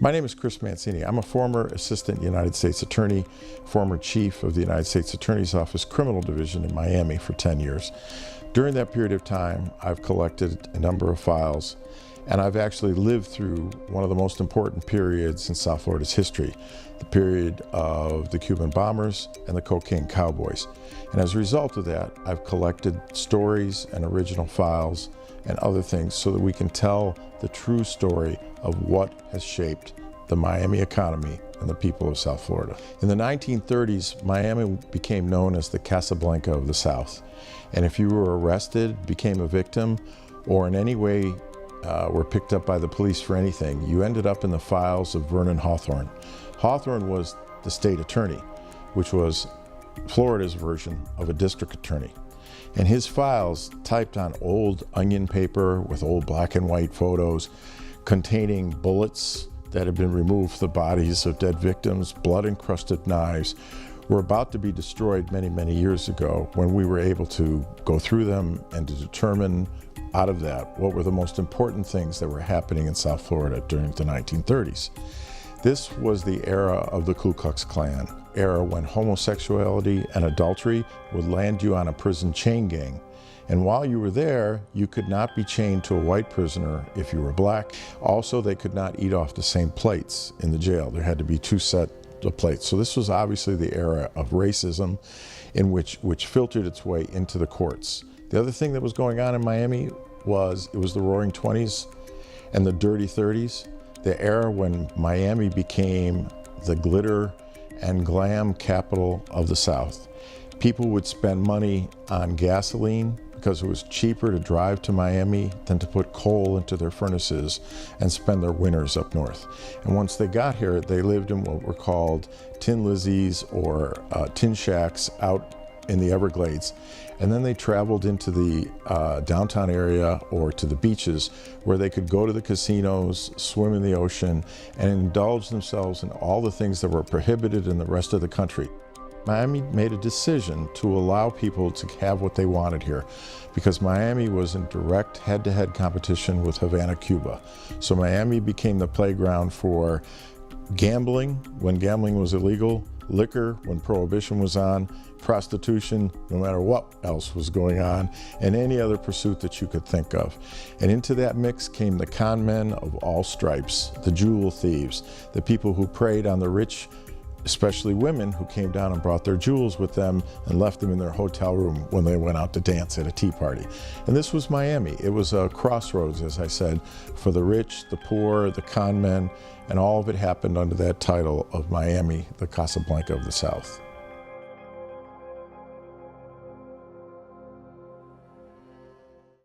My name is Chris Mancini. I'm a former Assistant United States Attorney, former Chief of the United States Attorney's Office Criminal Division in Miami for 10 years. During that period of time, I've collected a number of files, and I've actually lived through one of the most important periods in South Florida's history, the period of the Cuban bombers and the cocaine cowboys. And as a result of that, I've collected stories and original files and other things so that we can tell the true story of what has shaped the Miami economy and the people of South Florida. In the 1930s, Miami became known as the Casablanca of the South. And if you were arrested, became a victim, or in any way were picked up by the police for anything, you ended up in the files of Vernon Hawthorne. Hawthorne was the state attorney, which was Florida's version of a district attorney. And his files, typed on old onion paper with old black and white photos, containing bullets that had been removed from the bodies of dead victims, blood-encrusted knives, were about to be destroyed many, many years ago when we were able to go through them and to determine out of that what were the most important things that were happening in South Florida during the 1930s. This was the era of the Ku Klux Klan, era when homosexuality and adultery would land you on a prison chain gang. And while you were there, you could not be chained to a white prisoner if you were black. Also, they could not eat off the same plates in the jail. There had to be two sets of plates. So this was obviously the era of racism in which filtered its way into the courts. The other thing that was going on in Miami was the Roaring 20s and the Dirty 30s, the era when Miami became the glitter and glam capital of the South. People would spend money on gasoline because it was cheaper to drive to Miami than to put coal into their furnaces and spend their winters up north. And once they got here, they lived in what were called Tin Lizzies or tin shacks out in the Everglades. And then they traveled into the downtown area or to the beaches where they could go to the casinos, swim in the ocean, and indulge themselves in all the things that were prohibited in the rest of the country. Miami made a decision to allow people to have what they wanted here because Miami was in direct head-to-head competition with Havana, Cuba. So Miami became the playground for gambling when gambling was illegal, liquor when prohibition was on, prostitution, no matter what else was going on, and any other pursuit that you could think of. And into that mix came the con men of all stripes, the jewel thieves, the people who preyed on the rich, especially women who came down and brought their jewels with them and left them in their hotel room when they went out to dance at a tea party. And this was Miami. It was a crossroads, as I said, for the rich, the poor, the con men, and all of it happened under that title of Miami, the Casablanca of the South.